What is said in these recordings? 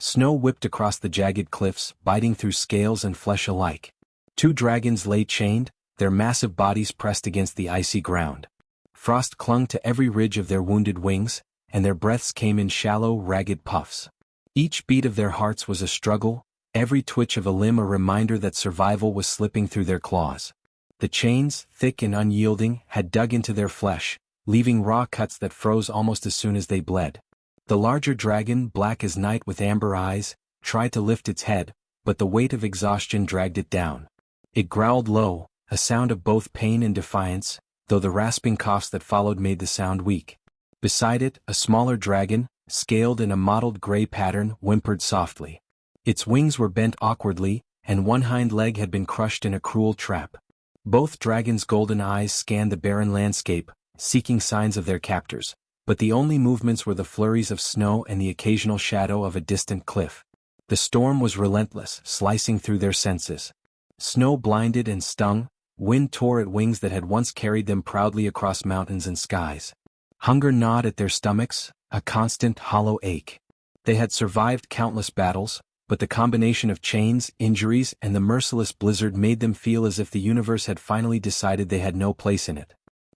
Snow whipped across the jagged cliffs, biting through scales and flesh alike. Two dragons lay chained, their massive bodies pressed against the icy ground. Frost clung to every ridge of their wounded wings, and their breaths came in shallow, ragged puffs. Each beat of their hearts was a struggle, every twitch of a limb a reminder that survival was slipping through their claws. The chains, thick and unyielding, had dug into their flesh, leaving raw cuts that froze almost as soon as they bled. The larger dragon, black as night with amber eyes, tried to lift its head, but the weight of exhaustion dragged it down. It growled low, a sound of both pain and defiance, though the rasping coughs that followed made the sound weak. Beside it, a smaller dragon, scaled in a mottled gray pattern, whimpered softly. Its wings were bent awkwardly, and one hind leg had been crushed in a cruel trap. Both dragons' golden eyes scanned the barren landscape, seeking signs of their captors, but the only movements were the flurries of snow and the occasional shadow of a distant cliff. The storm was relentless, slicing through their senses. Snow blinded and stung, wind tore at wings that had once carried them proudly across mountains and skies. Hunger gnawed at their stomachs, a constant hollow ache. They had survived countless battles, but the combination of chains, injuries, and the merciless blizzard made them feel as if the universe had finally decided they had no place in it.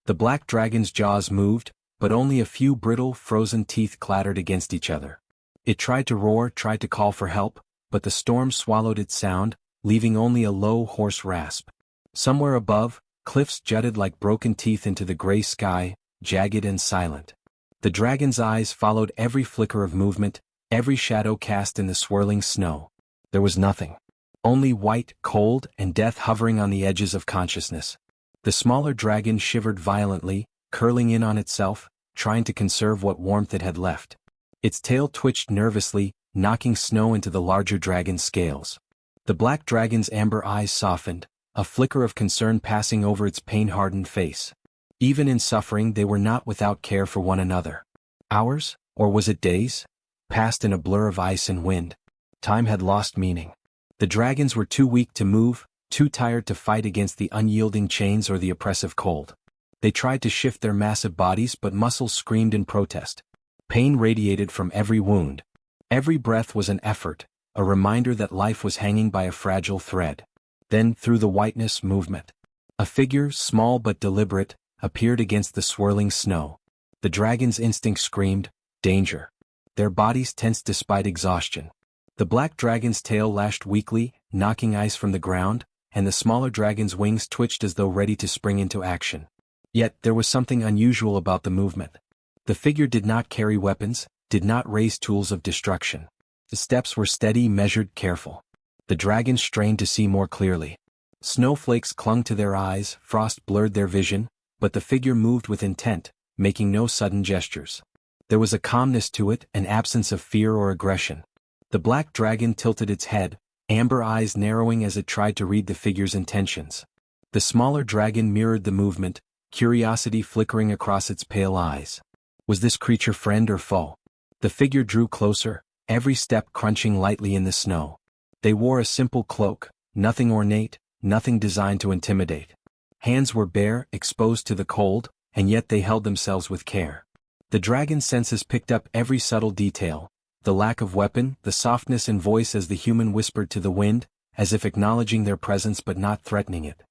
The black dragon's jaws moved, but only a few brittle, frozen teeth clattered against each other. It tried to roar, tried to call for help, but the storm swallowed its sound, leaving only a low, hoarse rasp. Somewhere above, cliffs jutted like broken teeth into the gray sky, jagged and silent. The dragon's eyes followed every flicker of movement, every shadow cast in the swirling snow. There was nothing. Only white, cold, and death hovering on the edges of consciousness. The smaller dragon shivered violently, curling in on itself, trying to conserve what warmth it had left. Its tail twitched nervously, knocking snow into the larger dragon's scales. The black dragon's amber eyes softened, a flicker of concern passing over its pain-hardened face. Even in suffering they were not without care for one another. Hours, or was it days, passed in a blur of ice and wind. Time had lost meaning. The dragons were too weak to move, too tired to fight against the unyielding chains or the oppressive cold. They tried to shift their massive bodies, but muscles screamed in protest. Pain radiated from every wound. Every breath was an effort, a reminder that life was hanging by a fragile thread. Then, through the whiteness, movement. A figure, small but deliberate, appeared against the swirling snow. The dragon's instinct screamed, danger. Their bodies tensed despite exhaustion. The black dragon's tail lashed weakly, knocking ice from the ground, and the smaller dragon's wings twitched as though ready to spring into action. Yet there was something unusual about the movement. The figure did not carry weapons, did not raise tools of destruction. The steps were steady, measured, careful. The dragons strained to see more clearly. Snowflakes clung to their eyes, frost blurred their vision, but the figure moved with intent, making no sudden gestures. There was a calmness to it, an absence of fear or aggression. The black dragon tilted its head, amber eyes narrowing as it tried to read the figure's intentions. The smaller dragon mirrored the movement, curiosity flickering across its pale eyes. Was this creature friend or foe? The figure drew closer, every step crunching lightly in the snow. They wore a simple cloak, nothing ornate, nothing designed to intimidate. Hands were bare, exposed to the cold, and yet they held themselves with care. The dragon's senses picked up every subtle detail, the lack of weapon, the softness in voice as the human whispered to the wind, as if acknowledging their presence but not threatening it.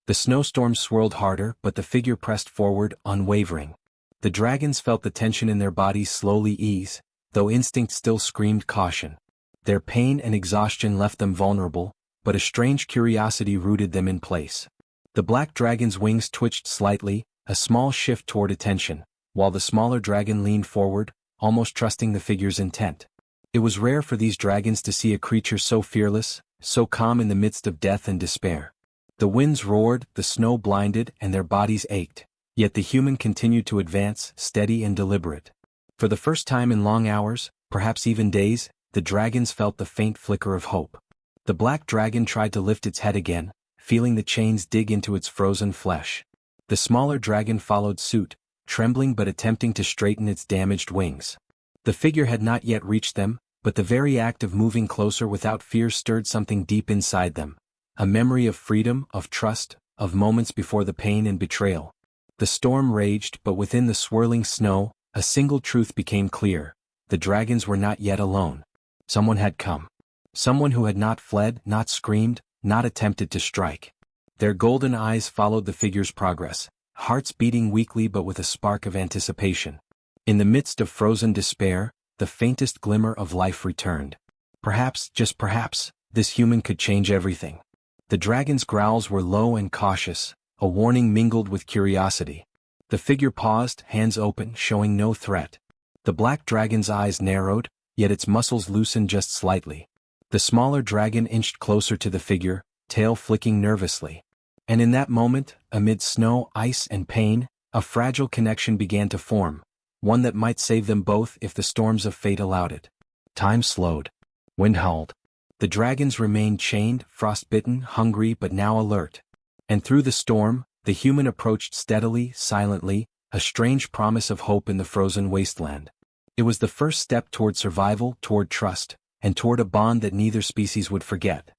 The snowstorm swirled harder, but the figure pressed forward, unwavering. The dragons felt the tension in their bodies slowly ease, though instinct still screamed caution. Their pain and exhaustion left them vulnerable, but a strange curiosity rooted them in place. The black dragon's wings twitched slightly, a small shift toward attention, while the smaller dragon leaned forward, almost trusting the figure's intent. It was rare for these dragons to see a creature so fearless, so calm in the midst of death and despair. The winds roared, the snow blinded, and their bodies ached, yet the human continued to advance, steady and deliberate. For the first time in long hours, perhaps even days, the dragons felt the faint flicker of hope. The black dragon tried to lift its head again, feeling the chains dig into its frozen flesh. The smaller dragon followed suit, trembling but attempting to straighten its damaged wings. The figure had not yet reached them, but the very act of moving closer without fear stirred something deep inside them. A memory of freedom, of trust, of moments before the pain and betrayal. The storm raged, but within the swirling snow, a single truth became clear: the dragons were not yet alone. Someone had come. Someone who had not fled, not screamed, not attempted to strike. Their golden eyes followed the figure's progress, hearts beating weakly but with a spark of anticipation. In the midst of frozen despair, the faintest glimmer of life returned. Perhaps, just perhaps, this human could change everything. The dragon's growls were low and cautious, a warning mingled with curiosity. The figure paused, hands open, showing no threat. The black dragon's eyes narrowed, yet its muscles loosened just slightly. The smaller dragon inched closer to the figure, tail flicking nervously. And in that moment, amid snow, ice, and pain, a fragile connection began to form, one that might save them both if the storms of fate allowed it. Time slowed. Wind howled. The dragons remained chained, frostbitten, hungry but now alert. And through the storm, the human approached steadily, silently, a strange promise of hope in the frozen wasteland. It was the first step toward survival, toward trust, and toward a bond that neither species would forget.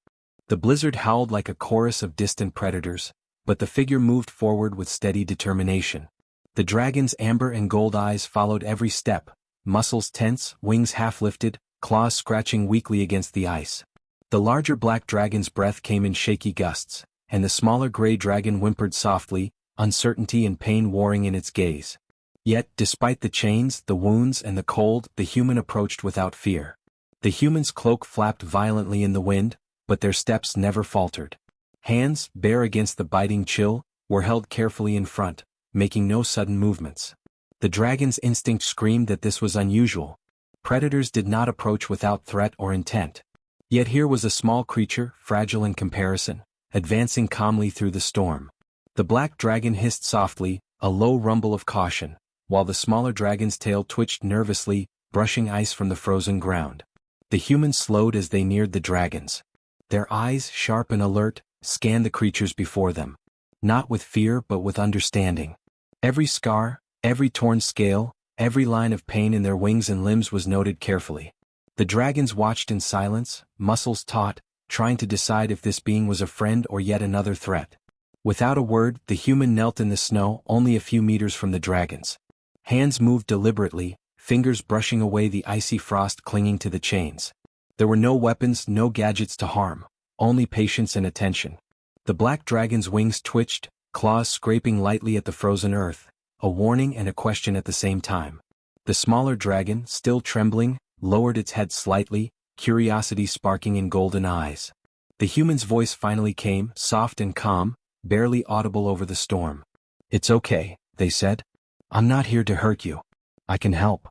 The blizzard howled like a chorus of distant predators, but the figure moved forward with steady determination. The dragon's amber and gold eyes followed every step, muscles tense, wings half-lifted, claws scratching weakly against the ice. The larger black dragon's breath came in shaky gusts, and the smaller gray dragon whimpered softly, uncertainty and pain warring in its gaze. Yet, despite the chains, the wounds, and the cold, the human approached without fear. The human's cloak flapped violently in the wind, but their steps never faltered. Hands, bare against the biting chill, were held carefully in front, making no sudden movements. The dragon's instinct screamed that this was unusual. Predators did not approach without threat or intent. Yet here was a small creature, fragile in comparison, advancing calmly through the storm. The black dragon hissed softly, a low rumble of caution, while the smaller dragon's tail twitched nervously, brushing ice from the frozen ground. The humans slowed as they neared the dragons. Their eyes, sharp and alert, scanned the creatures before them. Not with fear but with understanding. Every scar, every torn scale, every line of pain in their wings and limbs was noted carefully. The dragons watched in silence, muscles taut, trying to decide if this being was a friend or yet another threat. Without a word, the human knelt in the snow only a few meters from the dragons. Hands moved deliberately, fingers brushing away the icy frost clinging to the chains. There were no weapons, no gadgets to harm, only patience and attention. The black dragon's wings twitched, claws scraping lightly at the frozen earth, a warning and a question at the same time. The smaller dragon, still trembling, lowered its head slightly, curiosity sparking in golden eyes. The human's voice finally came, soft and calm, barely audible over the storm. "It's okay," they said. "I'm not here to hurt you. I can help."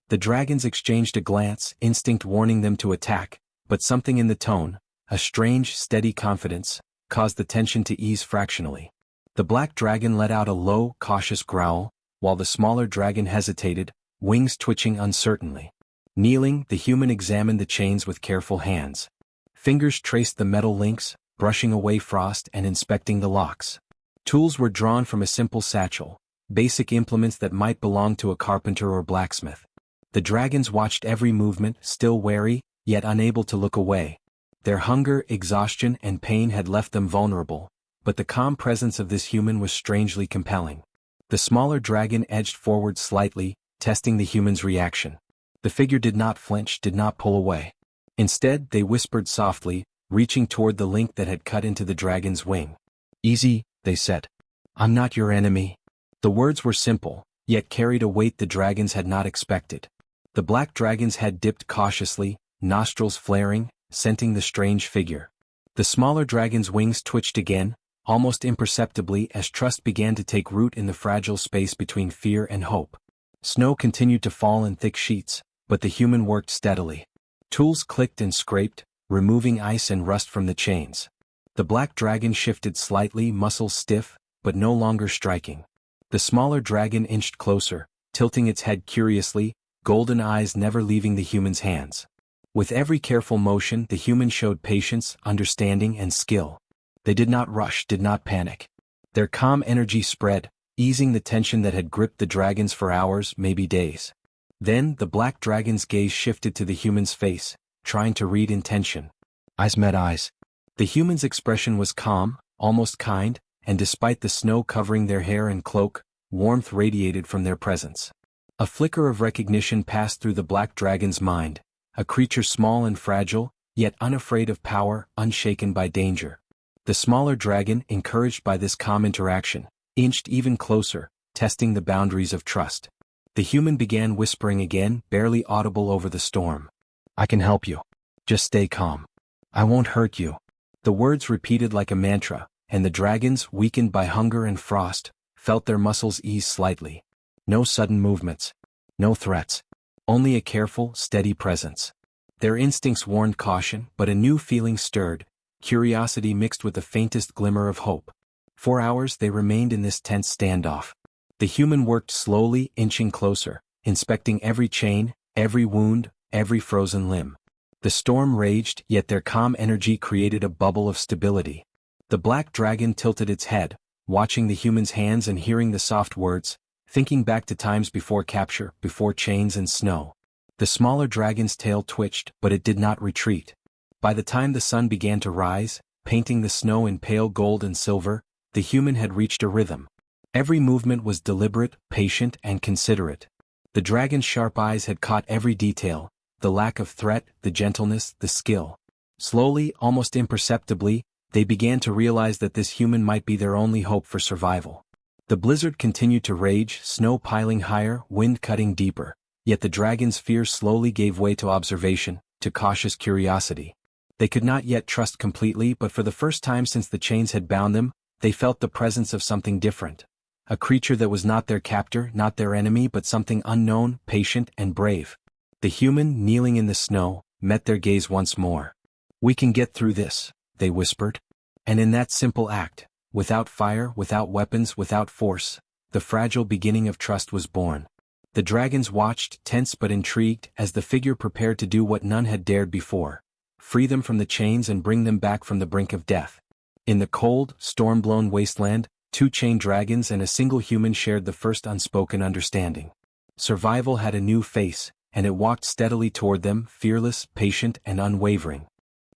The dragons exchanged a glance, instinct warning them to attack, but something in the tone, a strange, steady confidence, caused the tension to ease fractionally. The black dragon let out a low, cautious growl, while the smaller dragon hesitated, wings twitching uncertainly. Kneeling, the human examined the chains with careful hands. Fingers traced the metal links, brushing away frost and inspecting the locks. Tools were drawn from a simple satchel, basic implements that might belong to a carpenter or blacksmith. The dragons watched every movement, still wary, yet unable to look away. Their hunger, exhaustion, and pain had left them vulnerable, but the calm presence of this human was strangely compelling. The smaller dragon edged forward slightly, testing the human's reaction. The figure did not flinch, did not pull away. Instead, they whispered softly, reaching toward the link that had cut into the dragon's wing. "Easy," they said. "I'm not your enemy." The words were simple, yet carried a weight the dragons had not expected. The black dragon's head dipped cautiously, nostrils flaring, scenting the strange figure. The smaller dragon's wings twitched again, almost imperceptibly as trust began to take root in the fragile space between fear and hope. Snow continued to fall in thick sheets, but the human worked steadily. Tools clicked and scraped, removing ice and rust from the chains. The black dragon shifted slightly, muscles stiff, but no longer striking. The smaller dragon inched closer, tilting its head curiously, golden eyes never leaving the human's hands. With every careful motion, the human showed patience, understanding, and skill. They did not rush, did not panic. Their calm energy spread, easing the tension that had gripped the dragons for hours, maybe days. Then, the black dragon's gaze shifted to the human's face, trying to read intention. Eyes met eyes. The human's expression was calm, almost kind, and despite the snow covering their hair and cloak, warmth radiated from their presence. A flicker of recognition passed through the black dragon's mind, a creature small and fragile, yet unafraid of power, unshaken by danger. The smaller dragon, encouraged by this calm interaction, inched even closer, testing the boundaries of trust. The human began whispering again, barely audible over the storm. "I can help you. Just stay calm. I won't hurt you." The words repeated like a mantra, and the dragons, weakened by hunger and frost, felt their muscles ease slightly. No sudden movements. No threats. Only a careful, steady presence. Their instincts warned caution, but a new feeling stirred, curiosity mixed with the faintest glimmer of hope. 4 hours they remained in this tense standoff. The human worked slowly, inching closer, inspecting every chain, every wound, every frozen limb. The storm raged, yet their calm energy created a bubble of stability. The black dragon tilted its head, watching the human's hands and hearing the soft words, thinking back to times before capture, before chains and snow. The smaller dragon's tail twitched, but it did not retreat. By the time the sun began to rise, painting the snow in pale gold and silver, the human had reached a rhythm. Every movement was deliberate, patient, and considerate. The dragon's sharp eyes had caught every detail, the lack of threat, the gentleness, the skill. Slowly, almost imperceptibly, they began to realize that this human might be their only hope for survival. The blizzard continued to rage, snow piling higher, wind cutting deeper, yet the dragon's fear slowly gave way to observation, to cautious curiosity. They could not yet trust completely, but for the first time since the chains had bound them, they felt the presence of something different. A creature that was not their captor, not their enemy, but something unknown, patient, and brave. The human, kneeling in the snow, met their gaze once more. "We can get through this," they whispered. And in that simple act, without fire, without weapons, without force, the fragile beginning of trust was born. The dragons watched, tense but intrigued, as the figure prepared to do what none had dared before: free them from the chains and bring them back from the brink of death. In the cold, storm-blown wasteland, 2 chained dragons and a single human shared the first unspoken understanding. Survival had a new face, and it walked steadily toward them, fearless, patient, and unwavering.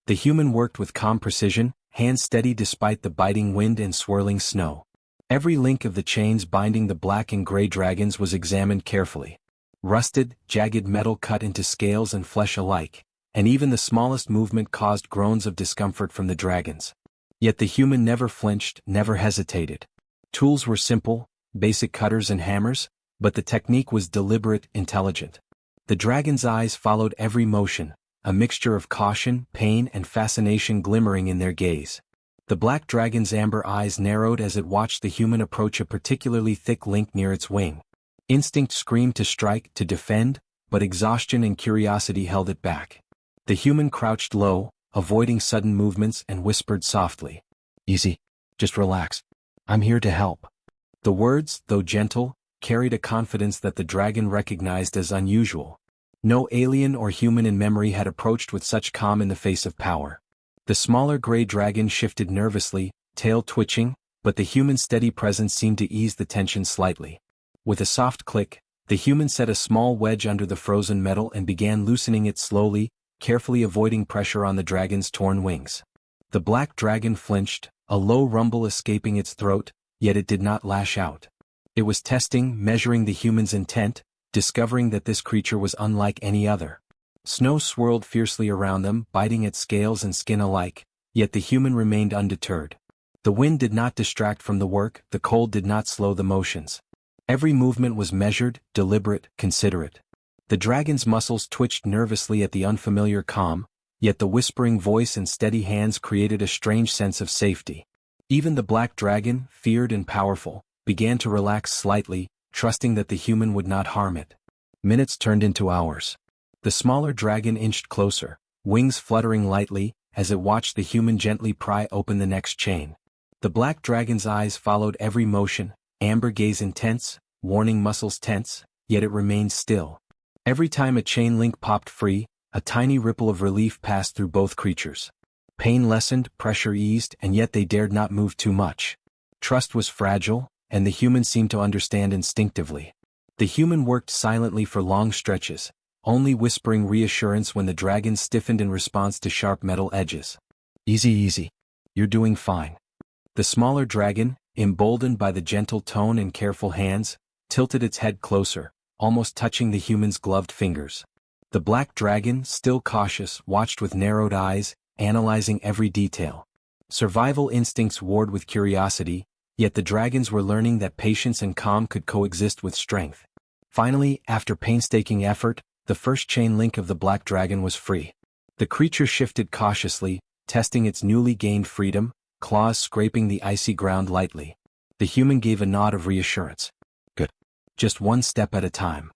The human worked with calm precision, hands steady despite the biting wind and swirling snow. Every link of the chains binding the black and gray dragons was examined carefully. Rusted, jagged metal cut into scales and flesh alike, and even the smallest movement caused groans of discomfort from the dragons. Yet the human never flinched, never hesitated. Tools were simple, basic cutters and hammers, but the technique was deliberate, intelligent. The dragon's eyes followed every motion, a mixture of caution, pain, and fascination glimmering in their gaze. The black dragon's amber eyes narrowed as it watched the human approach a particularly thick link near its wing. Instinct screamed to strike, to defend, but exhaustion and curiosity held it back. The human crouched low, avoiding sudden movements, and whispered softly, "Easy. Just relax. I'm here to help." The words, though gentle, carried a confidence that the dragon recognized as unusual. No alien or human in memory had approached with such calm in the face of power. The smaller gray dragon shifted nervously, tail twitching, but the human's steady presence seemed to ease the tension slightly. With a soft click, the human set a small wedge under the frozen metal and began loosening it slowly, carefully avoiding pressure on the dragon's torn wings. The black dragon flinched, a low rumble escaping its throat, yet it did not lash out. It was testing, measuring the human's intent, discovering that this creature was unlike any other. Snow swirled fiercely around them, biting at scales and skin alike, yet the human remained undeterred. The wind did not distract from the work, the cold did not slow the motions. Every movement was measured, deliberate, considerate. The dragon's muscles twitched nervously at the unfamiliar calm, yet the whispering voice and steady hands created a strange sense of safety. Even the black dragon, feared and powerful, began to relax slightly, trusting that the human would not harm it. Minutes turned into hours. The smaller dragon inched closer, wings fluttering lightly, as it watched the human gently pry open the next chain. The black dragon's eyes followed every motion, amber gaze intense, warning muscles tense, yet it remained still. Every time a chain link popped free, a tiny ripple of relief passed through both creatures. Pain lessened, pressure eased, and yet they dared not move too much. Trust was fragile, and the human seemed to understand instinctively. The human worked silently for long stretches, only whispering reassurance when the dragon stiffened in response to sharp metal edges. "Easy, easy. You're doing fine." The smaller dragon, emboldened by the gentle tone and careful hands, tilted its head closer, almost touching the human's gloved fingers. The black dragon, still cautious, watched with narrowed eyes, analyzing every detail. Survival instincts warred with curiosity, yet the dragons were learning that patience and calm could coexist with strength. Finally, after painstaking effort, the first chain link of the black dragon was free. The creature shifted cautiously, testing its newly gained freedom, claws scraping the icy ground lightly. The human gave a nod of reassurance. Good. Just one step at a time.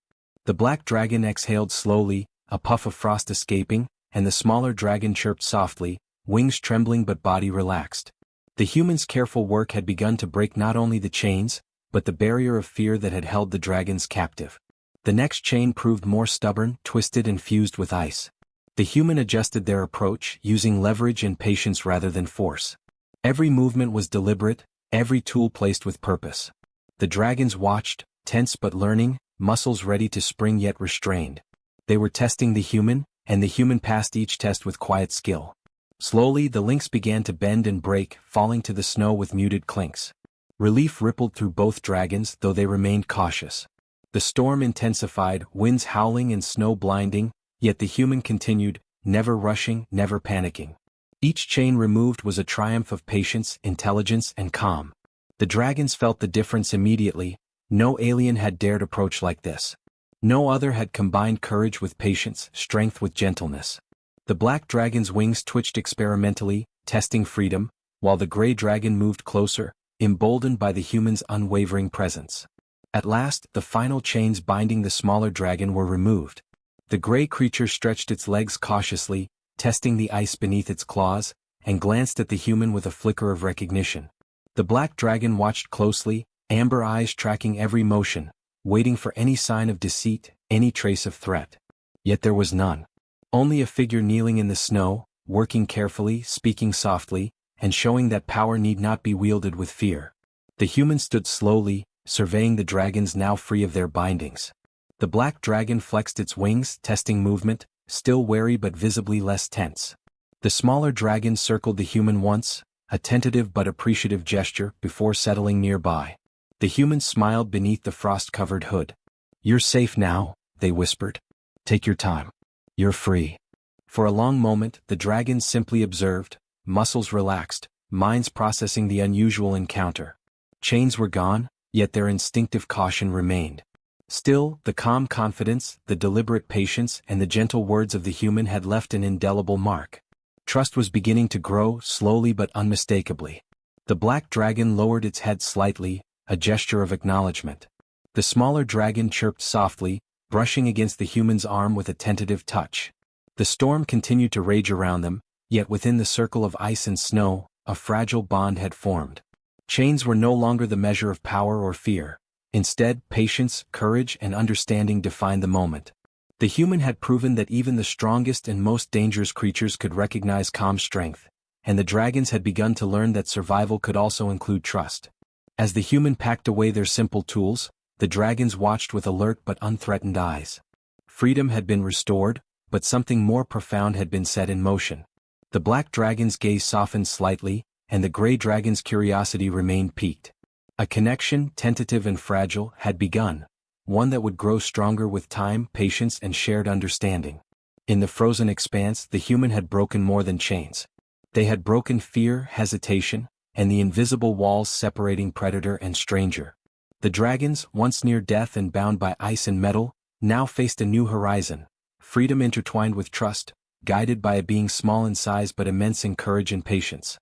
The black dragon exhaled slowly, a puff of frost escaping, and the smaller dragon chirped softly, wings trembling but body relaxed. The human's careful work had begun to break not only the chains, but the barrier of fear that had held the dragons captive. The next chain proved more stubborn, twisted and fused with ice. The human adjusted their approach, using leverage and patience rather than force. Every movement was deliberate, every tool placed with purpose. The dragons watched, tense but learning, muscles ready to spring yet restrained. They were testing the human, and the human passed each test with quiet skill. Slowly the links began to bend and break, falling to the snow with muted clinks. Relief rippled through both dragons, though they remained cautious. The storm intensified, winds howling and snow blinding, yet the human continued, never rushing, never panicking. Each chain removed was a triumph of patience, intelligence, and calm. The dragons felt the difference immediately. No alien had dared approach like this. No other had combined courage with patience, strength with gentleness. The black dragon's wings twitched experimentally, testing freedom, while the gray dragon moved closer, emboldened by the human's unwavering presence. At last, the final chains binding the smaller dragon were removed. The gray creature stretched its legs cautiously, testing the ice beneath its claws, and glanced at the human with a flicker of recognition. The black dragon watched closely, amber eyes tracking every motion, waiting for any sign of deceit, any trace of threat. Yet there was none. Only a figure kneeling in the snow, working carefully, speaking softly, and showing that power need not be wielded with fear. The human stood slowly, surveying the dragons now free of their bindings. The black dragon flexed its wings, testing movement, still wary but visibly less tense. The smaller dragon circled the human once, a tentative but appreciative gesture, before settling nearby. The human smiled beneath the frost-covered hood. "You're safe now," they whispered. "Take your time. You're free." For a long moment, the dragons simply observed, muscles relaxed, minds processing the unusual encounter. Chains were gone, yet their instinctive caution remained. Still, the calm confidence, the deliberate patience, and the gentle words of the human had left an indelible mark. Trust was beginning to grow, slowly but unmistakably. The black dragon lowered its head slightly, a gesture of acknowledgement. The smaller dragon chirped softly, brushing against the human's arm with a tentative touch. The storm continued to rage around them, yet within the circle of ice and snow, a fragile bond had formed. Chains were no longer the measure of power or fear. Instead, patience, courage, and understanding defined the moment. The human had proven that even the strongest and most dangerous creatures could recognize calm strength, and the dragons had begun to learn that survival could also include trust. As the human packed away their simple tools, the dragons watched with alert but unthreatened eyes. Freedom had been restored, but something more profound had been set in motion. The black dragon's gaze softened slightly, and the gray dragon's curiosity remained piqued. A connection, tentative and fragile, had begun, one that would grow stronger with time, patience, and shared understanding. In the frozen expanse, the human had broken more than chains. They had broken fear, hesitation, and the invisible walls separating predator and stranger. The dragons, once near death and bound by ice and metal, now faced a new horizon, freedom intertwined with trust, guided by a being small in size but immense in courage and patience.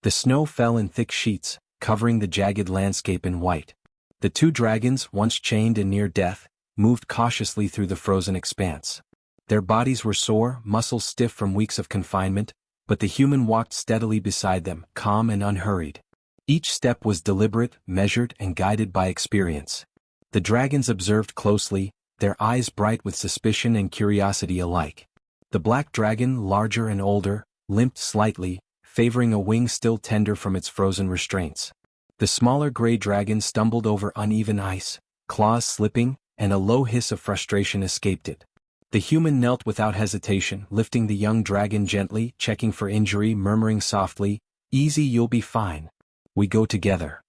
The snow fell in thick sheets, covering the jagged landscape in white. The two dragons, once chained and near death, moved cautiously through the frozen expanse. Their bodies were sore, muscles stiff from weeks of confinement, but the human walked steadily beside them, calm and unhurried. Each step was deliberate, measured, and guided by experience. The dragons observed closely, their eyes bright with suspicion and curiosity alike. The black dragon, larger and older, limped slightly, favoring a wing still tender from its frozen restraints. The smaller gray dragon stumbled over uneven ice, claws slipping, and a low hiss of frustration escaped it. The human knelt without hesitation, lifting the young dragon gently, checking for injury, murmuring softly, "Easy, you'll be fine. We go together."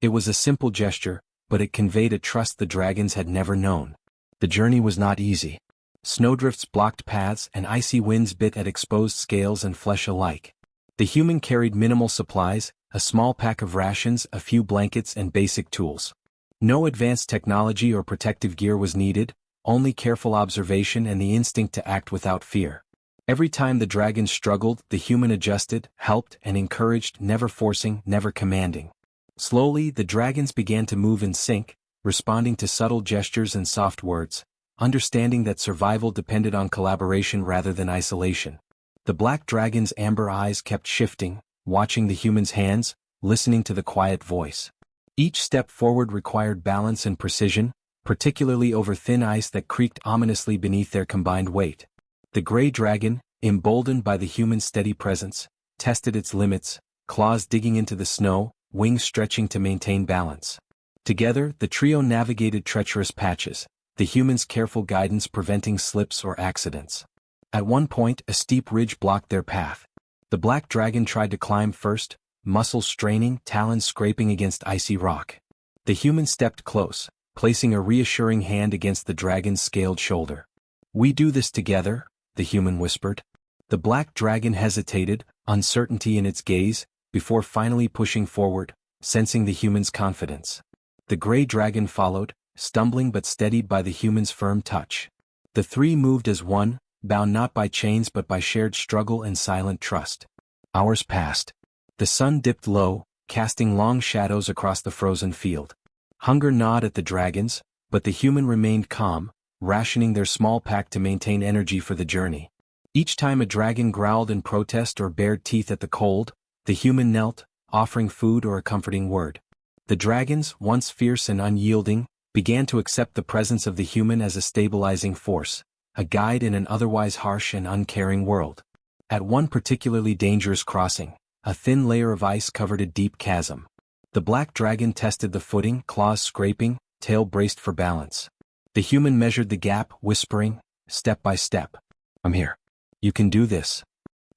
It was a simple gesture, but it conveyed a trust the dragons had never known. The journey was not easy. Snowdrifts blocked paths and icy winds bit at exposed scales and flesh alike. The human carried minimal supplies, a small pack of rations, a few blankets and basic tools. No advanced technology or protective gear was needed, only careful observation and the instinct to act without fear. Every time the dragon struggled, the human adjusted, helped, and encouraged, never forcing, never commanding. Slowly, the dragons began to move in sync, responding to subtle gestures and soft words, understanding that survival depended on collaboration rather than isolation. The black dragon's amber eyes kept shifting, watching the human's hands, listening to the quiet voice. Each step forward required balance and precision, particularly over thin ice that creaked ominously beneath their combined weight. The gray dragon, emboldened by the human's steady presence, tested its limits, claws digging into the snow, wings stretching to maintain balance. Together, the trio navigated treacherous patches, the human's careful guidance preventing slips or accidents. At one point, a steep ridge blocked their path. The black dragon tried to climb first, muscles straining, talons scraping against icy rock. The human stepped close, placing a reassuring hand against the dragon's scaled shoulder. "We do this together," the human whispered. The black dragon hesitated, uncertainty in its gaze, before finally pushing forward, sensing the human's confidence. The gray dragon followed, stumbling but steadied by the human's firm touch. The three moved as one, bound not by chains but by shared struggle and silent trust. Hours passed. The sun dipped low, casting long shadows across the frozen field. Hunger gnawed at the dragons, but the human remained calm, rationing their small pack to maintain energy for the journey. Each time a dragon growled in protest or bared teeth at the cold, the human knelt, offering food or a comforting word. The dragons, once fierce and unyielding, began to accept the presence of the human as a stabilizing force, a guide in an otherwise harsh and uncaring world. At one particularly dangerous crossing, a thin layer of ice covered a deep chasm. The black dragon tested the footing, claws scraping, tail braced for balance. The human measured the gap, whispering, step by step, "I'm here. You can do this."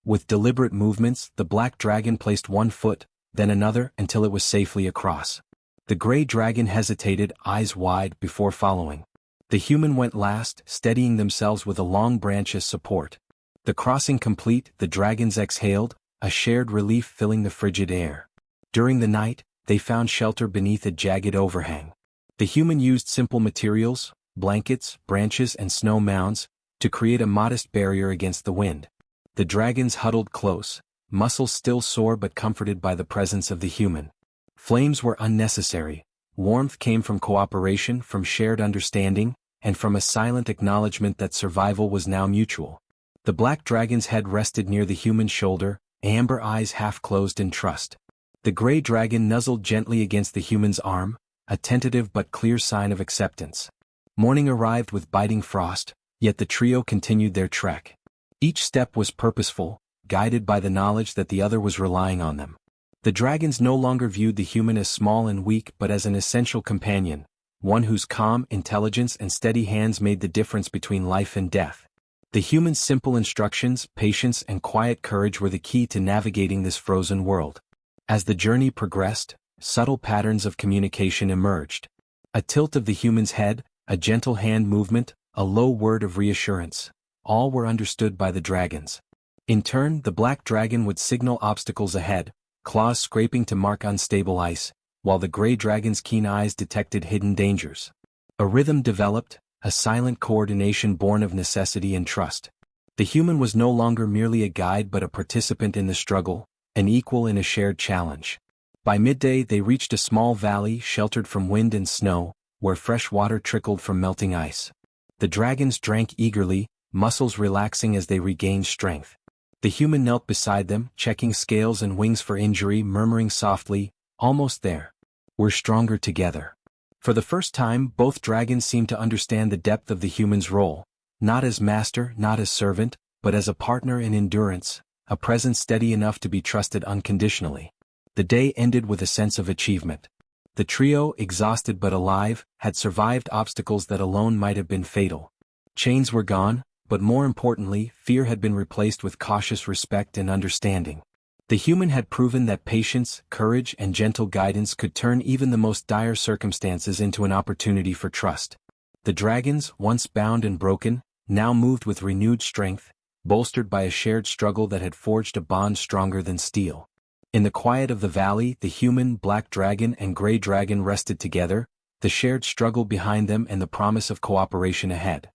With deliberate movements, the black dragon placed one foot, then another, until it was safely across. The gray dragon hesitated, eyes wide, before following. The human went last, steadying themselves with a long branch as support. The crossing complete, the dragons exhaled, a shared relief filling the frigid air. During the night, they found shelter beneath a jagged overhang. The human used simple materials, blankets, branches and snow mounds, to create a modest barrier against the wind. The dragons huddled close, muscles still sore but comforted by the presence of the human. Flames were unnecessary. Warmth came from cooperation, from shared understanding, and from a silent acknowledgement that survival was now mutual. The black dragon's head rested near the human's shoulder, amber eyes half closed in trust. The gray dragon nuzzled gently against the human's arm, a tentative but clear sign of acceptance. Morning arrived with biting frost, yet the trio continued their trek. Each step was purposeful, guided by the knowledge that the other was relying on them. The dragons no longer viewed the human as small and weak but as an essential companion, one whose calm intelligence and steady hands made the difference between life and death. The human's simple instructions, patience and quiet courage were the key to navigating this frozen world. As the journey progressed, subtle patterns of communication emerged. A tilt of the human's head, a gentle hand movement, a low word of reassurance. All were understood by the dragons. In turn, the black dragon would signal obstacles ahead, claws scraping to mark unstable ice, while the gray dragon's keen eyes detected hidden dangers. A rhythm developed, a silent coordination born of necessity and trust. The human was no longer merely a guide but a participant in the struggle, an equal in a shared challenge. By midday they reached a small valley sheltered from wind and snow, where fresh water trickled from melting ice. The dragons drank eagerly, muscles relaxing as they regained strength. The human knelt beside them, checking scales and wings for injury, murmuring softly, "Almost there. We're stronger together." For the first time, both dragons seemed to understand the depth of the human's role, not as master, not as servant, but as a partner in endurance, a presence steady enough to be trusted unconditionally. The day ended with a sense of achievement. The trio, exhausted but alive, had survived obstacles that alone might have been fatal. Chains were gone, but more importantly, fear had been replaced with cautious respect and understanding. The human had proven that patience, courage, and gentle guidance could turn even the most dire circumstances into an opportunity for trust. The dragons, once bound and broken, now moved with renewed strength, bolstered by a shared struggle that had forged a bond stronger than steel. In the quiet of the valley, the human, black dragon and gray dragon rested together, the shared struggle behind them and the promise of cooperation ahead.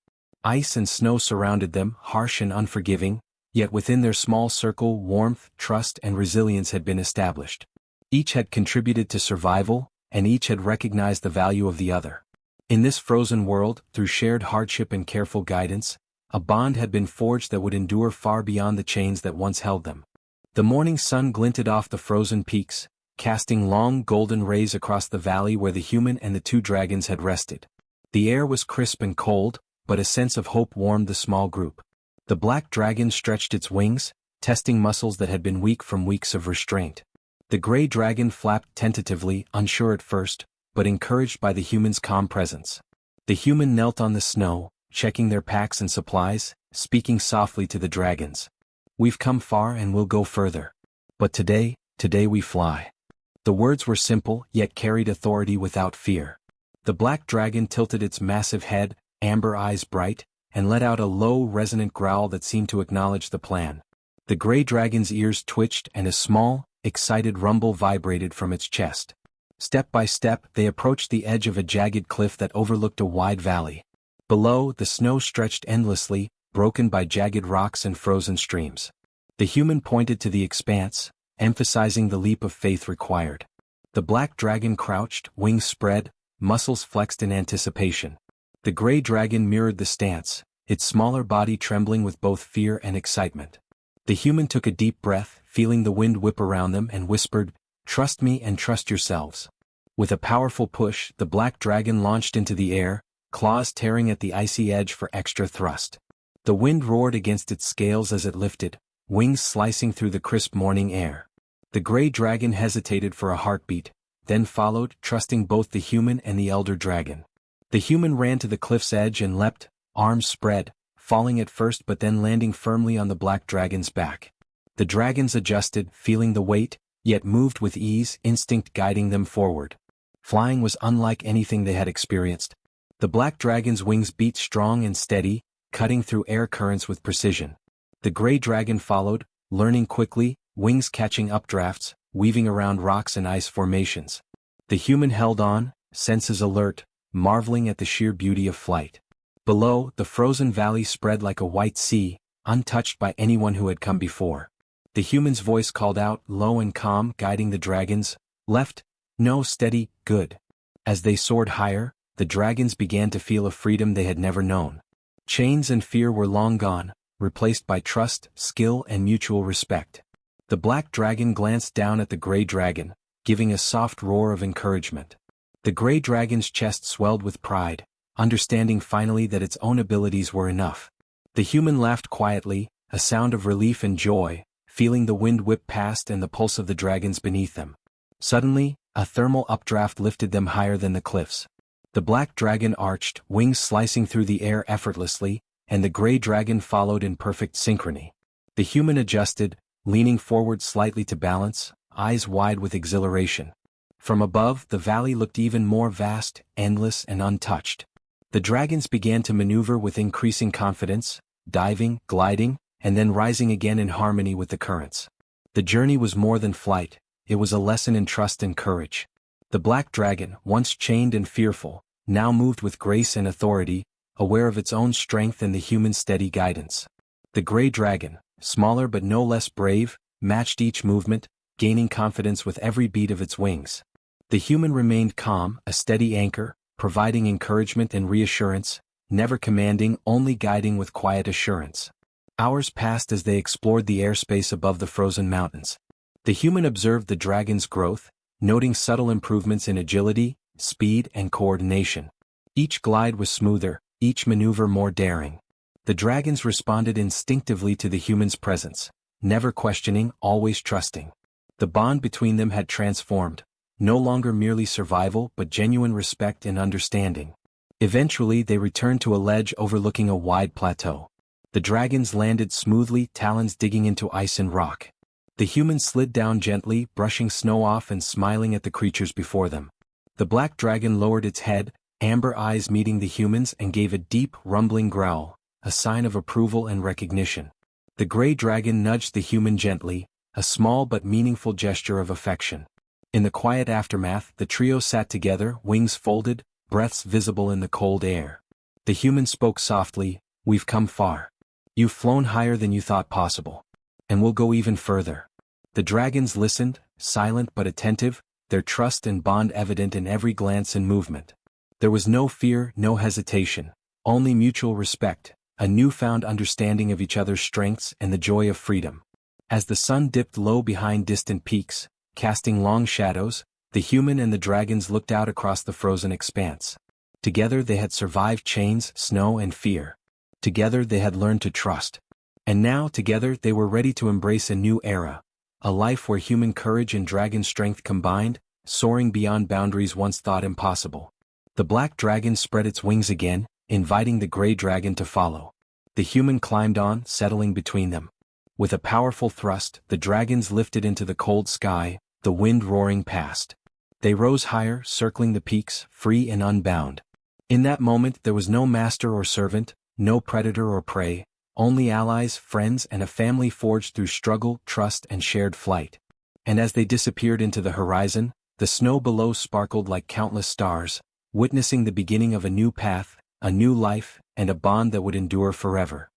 Ice and snow surrounded them, harsh and unforgiving, yet within their small circle warmth, trust and resilience had been established. Each had contributed to survival, and each had recognized the value of the other. In this frozen world, through shared hardship and careful guidance, a bond had been forged that would endure far beyond the chains that once held them. The morning sun glinted off the frozen peaks, casting long golden rays across the valley where the human and the two dragons had rested. The air was crisp and cold, but a sense of hope warmed the small group. The black dragon stretched its wings, testing muscles that had been weak from weeks of restraint. The gray dragon flapped tentatively, unsure at first, but encouraged by the human's calm presence. The human knelt on the snow, checking their packs and supplies, speaking softly to the dragons. "We've come far and we'll go further. But today we fly." The words were simple, yet carried authority without fear. The black dragon tilted its massive head, amber eyes bright, and let out a low, resonant growl that seemed to acknowledge the plan. The gray dragon's ears twitched and a small, excited rumble vibrated from its chest. Step by step, they approached the edge of a jagged cliff that overlooked a wide valley. Below, the snow stretched endlessly, broken by jagged rocks and frozen streams. The human pointed to the expanse, emphasizing the leap of faith required. The black dragon crouched, wings spread, muscles flexed in anticipation. The gray dragon mirrored the stance, its smaller body trembling with both fear and excitement. The human took a deep breath, feeling the wind whip around them and whispered, "Trust me and trust yourselves." With a powerful push, the black dragon launched into the air, claws tearing at the icy edge for extra thrust. The wind roared against its scales as it lifted, wings slicing through the crisp morning air. The gray dragon hesitated for a heartbeat, then followed, trusting both the human and the elder dragon. The human ran to the cliff's edge and leapt, arms spread, falling at first but then landing firmly on the black dragon's back. The dragons adjusted, feeling the weight, yet moved with ease, instinct guiding them forward. Flying was unlike anything they had experienced. The black dragon's wings beat strong and steady, cutting through air currents with precision. The gray dragon followed, learning quickly, wings catching updrafts, weaving around rocks and ice formations. The human held on, senses alert, marveling at the sheer beauty of flight. Below, the frozen valley spread like a white sea, untouched by anyone who had come before. The human's voice called out, low and calm, guiding the dragons, "Left, no, steady, good." As they soared higher, the dragons began to feel a freedom they had never known. Chains and fear were long gone, replaced by trust, skill and mutual respect. The black dragon glanced down at the gray dragon, giving a soft roar of encouragement. The gray dragon's chest swelled with pride, understanding finally that its own abilities were enough. The human laughed quietly, a sound of relief and joy, feeling the wind whip past and the pulse of the dragons beneath them. Suddenly, a thermal updraft lifted them higher than the cliffs. The black dragon arched, wings slicing through the air effortlessly, and the gray dragon followed in perfect synchrony. The human adjusted, leaning forward slightly to balance, eyes wide with exhilaration. From above, the valley looked even more vast, endless and untouched. The dragons began to maneuver with increasing confidence, diving, gliding, and then rising again in harmony with the currents. The journey was more than flight, it was a lesson in trust and courage. The black dragon, once chained and fearful, now moved with grace and authority, aware of its own strength and the human's steady guidance. The gray dragon, smaller but no less brave, matched each movement, gaining confidence with every beat of its wings. The human remained calm, a steady anchor, providing encouragement and reassurance, never commanding, only guiding with quiet assurance. Hours passed as they explored the airspace above the frozen mountains. The human observed the dragon's growth, noting subtle improvements in agility, speed, and coordination. Each glide was smoother, each maneuver more daring. The dragons responded instinctively to the human's presence, never questioning, always trusting. The bond between them had transformed, no longer merely survival but genuine respect and understanding. Eventually they returned to a ledge overlooking a wide plateau. The dragons landed smoothly, talons digging into ice and rock. The human slid down gently, brushing snow off and smiling at the creatures before them. The black dragon lowered its head, amber eyes meeting the humans, and gave a deep, rumbling growl, a sign of approval and recognition. The gray dragon nudged the human gently, a small but meaningful gesture of affection. In the quiet aftermath, the trio sat together, wings folded, breaths visible in the cold air. The human spoke softly, "We've come far. You've flown higher than you thought possible. And we'll go even further." The dragons listened, silent but attentive, their trust and bond evident in every glance and movement. There was no fear, no hesitation, only mutual respect, a newfound understanding of each other's strengths and the joy of freedom. As the sun dipped low behind distant peaks, casting long shadows, the human and the dragons looked out across the frozen expanse. Together they had survived chains, snow and fear. Together they had learned to trust. And now together they were ready to embrace a new era, a life where human courage and dragon strength combined, soaring beyond boundaries once thought impossible. The black dragon spread its wings again, inviting the gray dragon to follow. The human climbed on, settling between them. With a powerful thrust, the dragons lifted into the cold sky, the wind roaring past. They rose higher, circling the peaks, free and unbound. In that moment there was no master or servant, no predator or prey, only allies, friends and a family forged through struggle, trust and shared flight. And as they disappeared into the horizon, the snow below sparkled like countless stars, witnessing the beginning of a new path, a new life, and a bond that would endure forever.